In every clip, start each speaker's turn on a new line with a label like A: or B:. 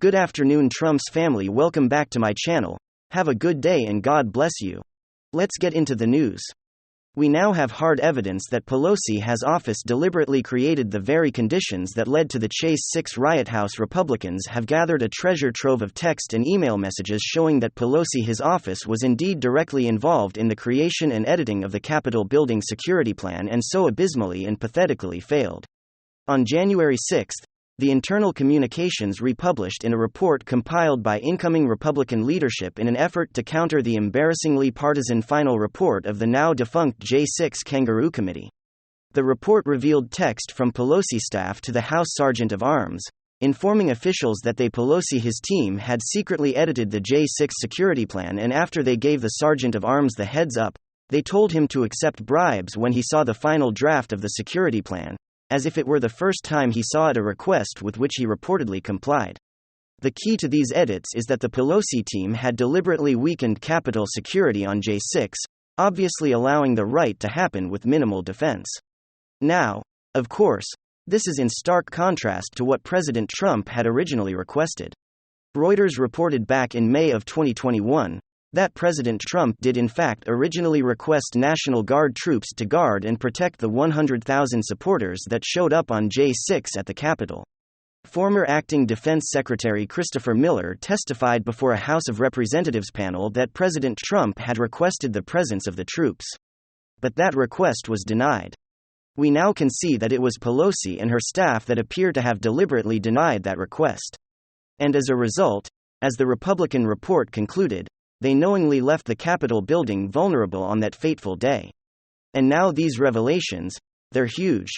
A: Good afternoon, Trump's family. Welcome back to my channel. Have a good day and God bless you. Let's get into the news. We now have hard evidence that Pelosi has office deliberately created the very conditions that led to the Chase 6 riot. House Republicans have gathered a treasure trove of text and email messages showing that Pelosi his office was indeed directly involved in the creation and editing of the Capitol building security plan and so abysmally and pathetically failed. On January 6, the Internal Communications republished in a report compiled by incoming Republican leadership in an effort to counter the embarrassingly partisan final report of the now-defunct J6 Kangaroo Committee. The report revealed text from Pelosi staff to the House Sergeant of Arms, informing officials that Pelosi his team had secretly edited the J6 security plan, and after they gave the Sergeant of Arms the heads-up, they told him to accept bribes when he saw the final draft of the security plan, as if it were the first time he saw it, a request with which he reportedly complied. The key to these edits is that the Pelosi team had deliberately weakened Capitol security on J6, obviously allowing the riot to happen with minimal defense. Now, of course, this is in stark contrast to what President Trump had originally requested. Reuters reported back in May of 2021 that President Trump did in fact originally request National Guard troops to guard and protect the 100,000 supporters that showed up on J6 at the Capitol. Former Acting Defense Secretary Christopher Miller testified before a House of Representatives panel that President Trump had requested the presence of the troops. But that request was denied. We now can see that it was Pelosi and her staff that appear to have deliberately denied that request. And as a result, as the Republican report concluded, they knowingly left the Capitol building vulnerable on that fateful day. And now these revelations, they're huge.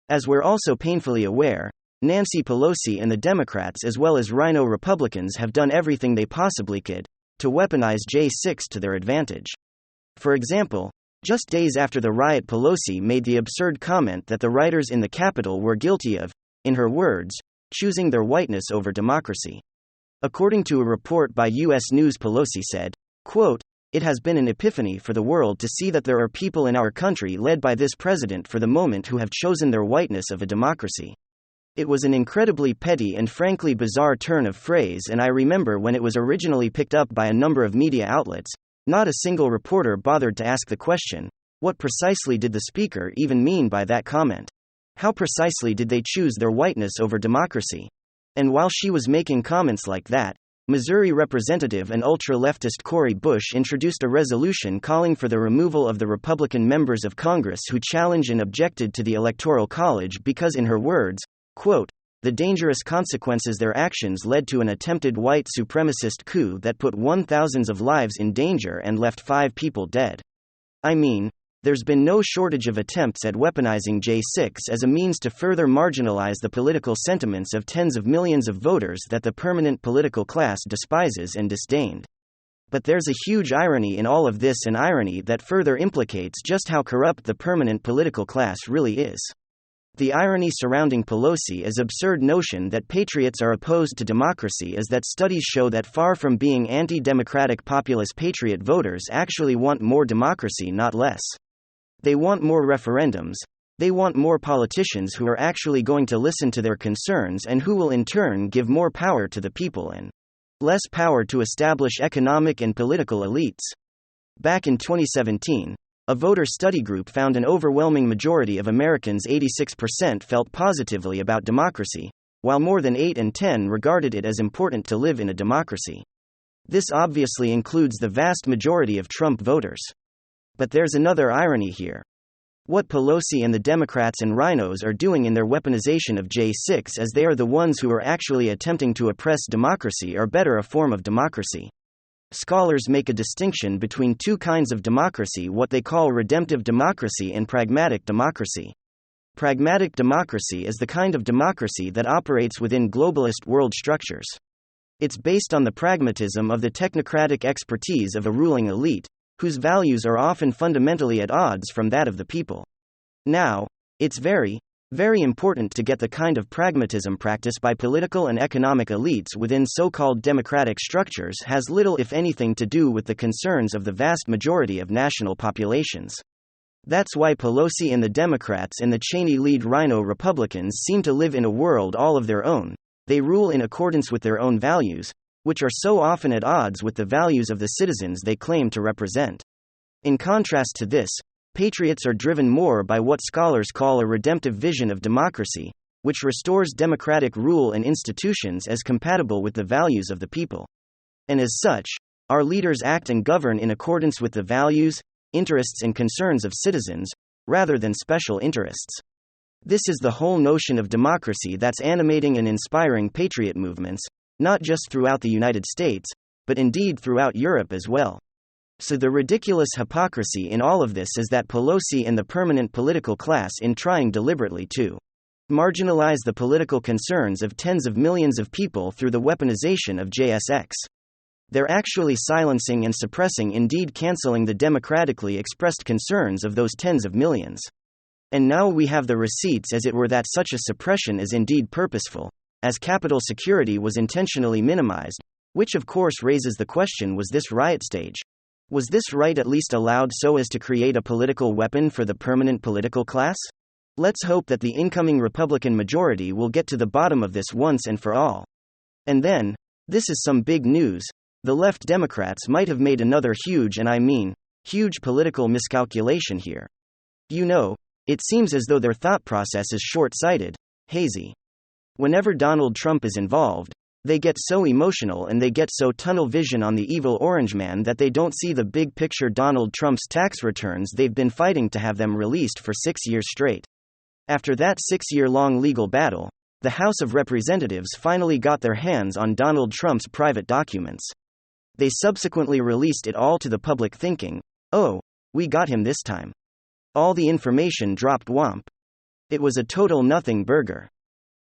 A: As we're also painfully aware, Nancy Pelosi and the Democrats as well as Rhino Republicans have done everything they possibly could to weaponize J6 to their advantage. For example, just days after the riot, Pelosi made the absurd comment that the rioters in the Capitol were guilty of, in her words, choosing their whiteness over democracy. According to a report by U.S. News, Pelosi said, quote, "It has been an epiphany for the world to see that there are people in our country led by this president for the moment who have chosen their whiteness of a democracy." It was an incredibly petty and frankly bizarre turn of phrase, and I remember when it was originally picked up by a number of media outlets, not a single reporter bothered to ask the question, what precisely did the speaker even mean by that comment? How precisely did they choose their whiteness over democracy? And while she was making comments like that, Missouri Representative and ultra-leftist Cori Bush introduced a resolution calling for the removal of the Republican members of Congress who challenged and objected to the Electoral College because, in her words, quote, "the dangerous consequences their actions led to an attempted white supremacist coup that put thousands of lives in danger and left 5 people dead." I mean, there's been no shortage of attempts at weaponizing J6 as a means to further marginalize the political sentiments of tens of millions of voters that the permanent political class despises and disdained. But there's a huge irony in all of this, an irony that further implicates just how corrupt the permanent political class really is. The irony surrounding Pelosi's absurd notion that patriots are opposed to democracy is that studies show that far from being anti-democratic, populist patriot voters actually want more democracy, not less. They want more referendums. They want more politicians who are actually going to listen to their concerns and who will in turn give more power to the people and less power to established economic and political elites. Back in 2017, a voter study group found an overwhelming majority of Americans, 86%, felt positively about democracy, while more than 8 in 10 regarded it as important to live in a democracy. This obviously includes the vast majority of Trump voters. But there's another irony here. What Pelosi and the Democrats and rhinos are doing in their weaponization of J6, as they are the ones who are actually attempting to oppress democracy, or better, a form of democracy. Scholars make a distinction between 2 kinds of democracy, what they call redemptive democracy and pragmatic democracy. Pragmatic democracy is the kind of democracy that operates within globalist world structures. It's based on the pragmatism of the technocratic expertise of a ruling elite, whose values are often fundamentally at odds from that of the people. Now, it's very, very important to get the kind of pragmatism practiced by political and economic elites within so-called democratic structures has little, if anything, to do with the concerns of the vast majority of national populations. That's why Pelosi and the Democrats and the Cheney-led Rhino Republicans seem to live in a world all of their own, they rule in accordance with their own values, which are so often at odds with the values of the citizens they claim to represent. In contrast to this, patriots are driven more by what scholars call a redemptive vision of democracy, which restores democratic rule and institutions as compatible with the values of the people. And as such, our leaders act and govern in accordance with the values, interests, and concerns of citizens, rather than special interests. This is the whole notion of democracy that's animating and inspiring patriot movements, not just throughout the United States, but indeed throughout Europe as well. So the ridiculous hypocrisy in all of this is that Pelosi and the permanent political class, in trying deliberately to marginalize the political concerns of tens of millions of people through the weaponization of JSX. They're actually silencing and suppressing, indeed canceling, the democratically expressed concerns of those tens of millions. And now we have the receipts, as it were, that such a suppression is indeed purposeful, as Capitol security was intentionally minimized, which of course raises the question, was this riot stage? Was this right at least allowed so as to create a political weapon for the permanent political class? Let's hope that the incoming Republican majority will get to the bottom of this once and for all. And then, this is some big news, the left Democrats might have made another huge, and I mean, huge political miscalculation here. You know, it seems as though their thought process is short-sighted, hazy. Whenever Donald Trump is involved, they get so emotional and they get so tunnel vision on the evil orange man that they don't see the big picture. Donald Trump's tax returns, they've been fighting to have them released for 6 years straight. After that 6-year-long legal battle, the House of Representatives finally got their hands on Donald Trump's private documents. They subsequently released it all to the public, thinking, oh, we got him this time. All the information dropped whomp. It was a total nothing burger.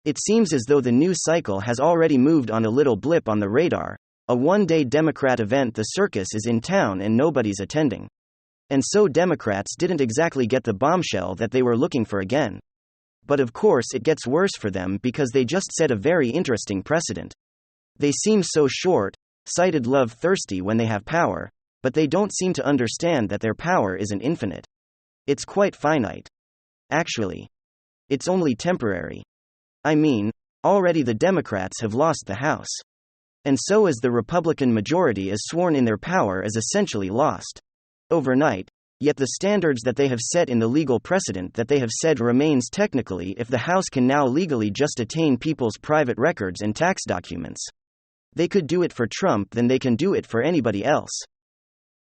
A: It seems as though the news cycle has already moved on. A little blip on the radar, a one-day Democrat event, the circus is in town and nobody's attending. And so Democrats didn't exactly get the bombshell that they were looking for again. But of course it gets worse for them, because they just set a very interesting precedent. They seem so short-sighted, love-thirsty when they have power, but they don't seem to understand that their power isn't infinite. It's quite finite. Actually, it's only temporary. I mean, already the Democrats have lost the House. And so as the Republican majority is sworn in, their power is essentially lost overnight. Yet the standards that they have set in the legal precedent that they have said remains technically. If the House can now legally just attain people's private records and tax documents, they could do it for Trump, then they can do it for anybody else.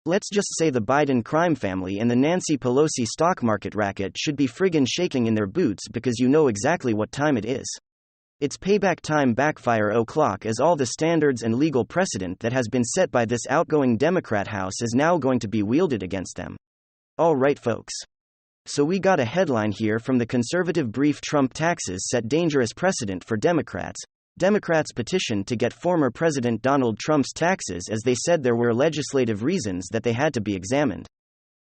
A: Let's just say the Biden crime family and the Nancy Pelosi stock market racket should be friggin' shaking in their boots, because you know exactly what time it is. It's payback time. Backfire o'clock, as all the standards and legal precedent that has been set by this outgoing Democrat House is now going to be wielded against them. All right, folks. So we got a headline here from the conservative brief: Trump taxes set dangerous precedent for Democrats. Democrats petitioned to get former President Donald Trump's taxes, as they said there were legislative reasons that they had to be examined.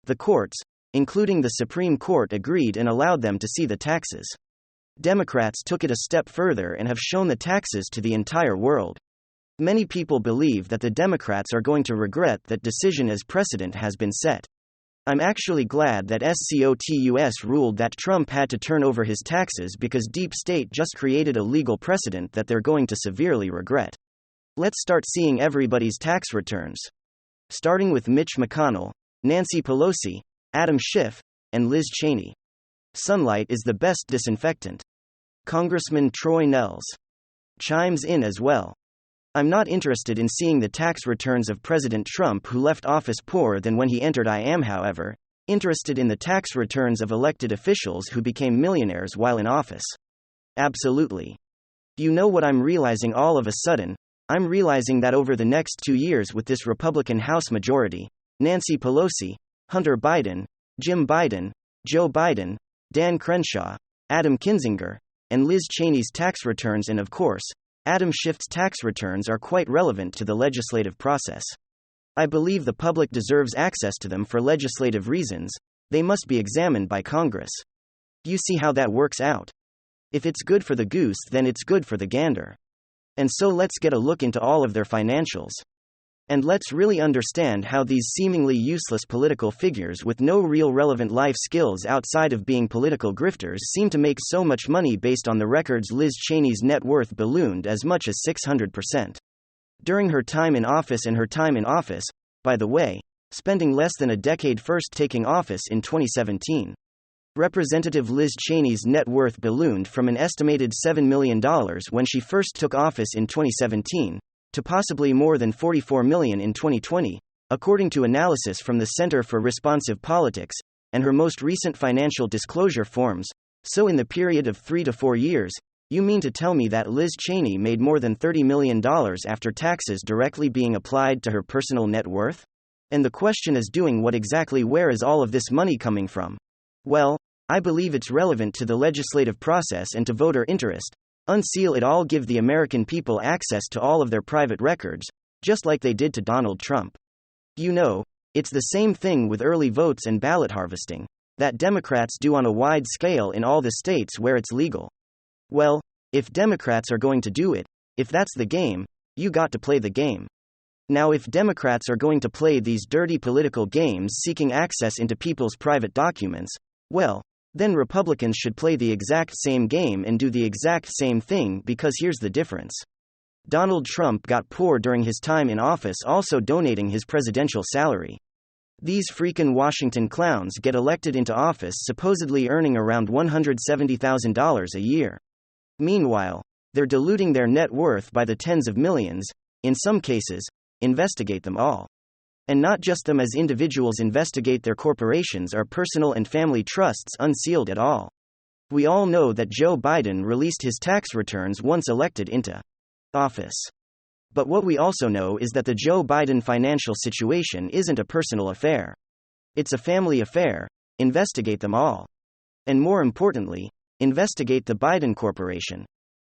A: The courts, including the Supreme Court, agreed and allowed them to see the taxes. Democrats took it a step further and have shown the taxes to the entire world. Many people believe that the Democrats are going to regret that decision, as precedent has been set. I'm actually glad that SCOTUS ruled that Trump had to turn over his taxes, because deep state just created a legal precedent that they're going to severely regret. Let's start seeing everybody's tax returns. Starting with Mitch McConnell, Nancy Pelosi, Adam Schiff, and Liz Cheney. Sunlight is the best disinfectant. Congressman Troy Nehls chimes in as well. I'm not interested in seeing the tax returns of President Trump, who left office poorer than when he entered. I am, however, interested in the tax returns of elected officials who became millionaires while in office. Absolutely. You know what I'm realizing all of a sudden? I'm realizing that over the next 2 years, with this Republican House majority, Nancy Pelosi, Hunter Biden, Jim Biden, Joe Biden, Dan Crenshaw, Adam Kinzinger, and Liz Cheney's tax returns, and of course, Adam Schiff's tax returns, are quite relevant to the legislative process. I believe the public deserves access to them for legislative reasons. They must be examined by Congress. You see how that works out? If it's good for the goose, then it's good for the gander. And so let's get a look into all of their financials. And let's really understand how these seemingly useless political figures with no real relevant life skills outside of being political grifters seem to make so much money based on the records Liz Cheney's net worth ballooned as much as 600%. During her time in office by the way, spending less than a decade first taking office in 2017. Representative Liz Cheney's net worth ballooned from an estimated $7 million when she first took office in 2017, to possibly more than $44 million in 2020, according to analysis from the Center for Responsive Politics, and her most recent financial disclosure forms. So in the period of 3 to 4 years, you mean to tell me that Liz Cheney made more than $30 million after taxes directly being applied to her personal net worth? And the question is where is all of this money coming from? Well, I believe it's relevant to the legislative process and to voter interest. Unseal it all, give the American people access to all of their private records, just like they did to Donald Trump. You know, it's the same thing with early votes and ballot harvesting, that Democrats do on a wide scale in all the states where it's legal. Well, if Democrats are going to do it, if that's the game, you got to play the game. Now, if Democrats are going to play these dirty political games seeking access into people's private documents, well, then Republicans should play the exact same game and do the exact same thing, because here's the difference. Donald Trump got poor during his time in office, also donating his presidential salary. These freaking Washington clowns get elected into office supposedly earning around $170,000 a year. Meanwhile, they're diluting their net worth by the tens of millions. In some cases, investigate them all. And not just them as individuals, investigate their corporations or personal and family trusts, unsealed at all. We all know that Joe Biden released his tax returns once elected into office. But what we also know is that the Joe Biden financial situation isn't a personal affair. It's a family affair. Investigate them all. And more importantly, investigate the Biden Corporation.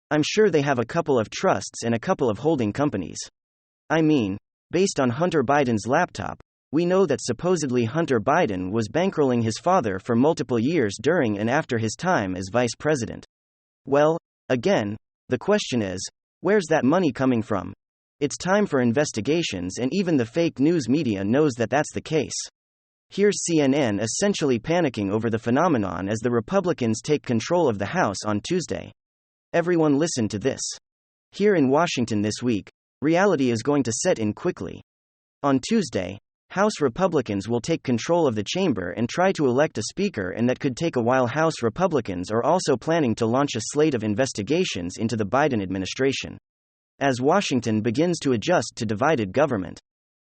A: I'm sure they have a couple of trusts and a couple of holding companies. I mean, based on Hunter Biden's laptop, we know that supposedly Hunter Biden was bankrolling his father for multiple years during and after his time as vice president. Well, again, the question is, where's that money coming from? It's time for investigations, and even the fake news media knows that that's the case. Here's CNN essentially panicking over the phenomenon as the Republicans take control of the House on Tuesday. Everyone listen to this. Here in Washington this week, reality is going to set in quickly. On Tuesday, House Republicans will take control of the chamber and try to elect a speaker, and that could take a while. House Republicans are also planning to launch a slate of investigations into the Biden administration, as Washington begins to adjust to divided government.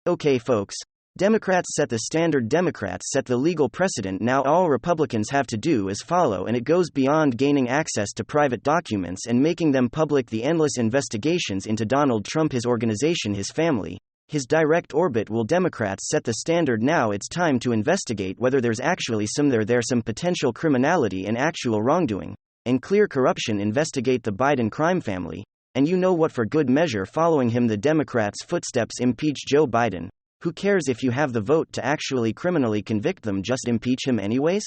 A: Okay, folks, Democrats set the standard, Democrats set the legal precedent. Now all Republicans have to do is follow, and it goes beyond gaining access to private documents and making them public. The endless investigations into Donald Trump, his organization, his family, his direct orbit. Will Democrats set the standard? Now it's time to investigate whether there's actually some potential criminality and actual wrongdoing and clear corruption. Investigate the Biden crime family, and you know what, for good measure, following him the Democrats' footsteps, impeach Joe Biden. Who cares if you have the vote to actually criminally convict them? Just impeach him anyways?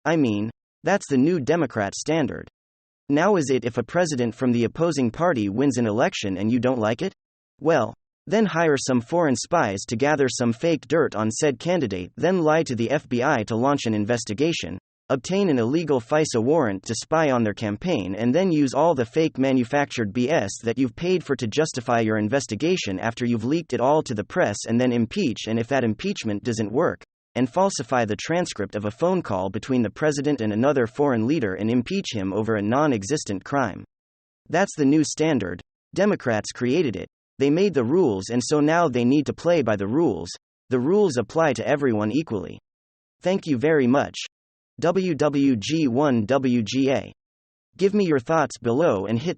A: I mean, that's the new Democrat standard. Now is it if a president from the opposing party wins an election and you don't like it? Well, then hire some foreign spies to gather some fake dirt on said candidate, then lie to the FBI to launch an investigation, obtain an illegal FISA warrant to spy on their campaign, and then use all the fake manufactured BS that you've paid for to justify your investigation after you've leaked it all to the press, and then impeach. And if that impeachment doesn't work, and falsify the transcript of a phone call between the president and another foreign leader and impeach him over a non-existent crime. That's the new standard. Democrats created it. They made the rules, and so now they need to play by the rules. The rules apply to everyone equally. Thank you very much. WWG1WGA. Give me your thoughts below and hit